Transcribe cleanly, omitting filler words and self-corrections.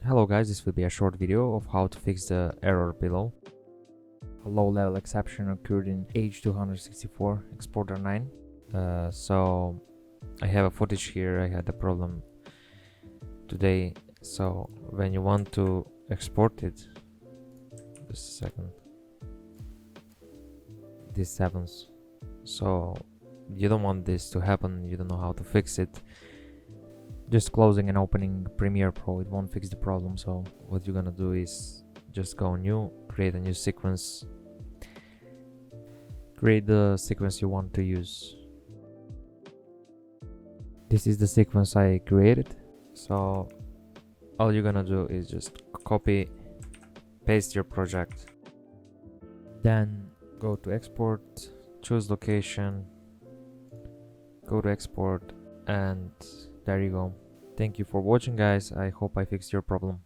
Hello guys, this will be a short video of how to fix the error below. A low-level exception occurred in H264 exporter 9. So I have a footage here. I had a problem today. So when you want to export it, just a second, this happens. So you don't want this to happen. You don't know how to fix it. Just closing and opening Premiere Pro, it won't fix the problem. So what you're gonna do is just go new, create a new sequence, create the sequence you want to use. This is the sequence I created. So all you're gonna do is just copy, paste your project, then go to export, choose location, go to export, and there you go. Thank you for watching guys. I hope I fixed your problem.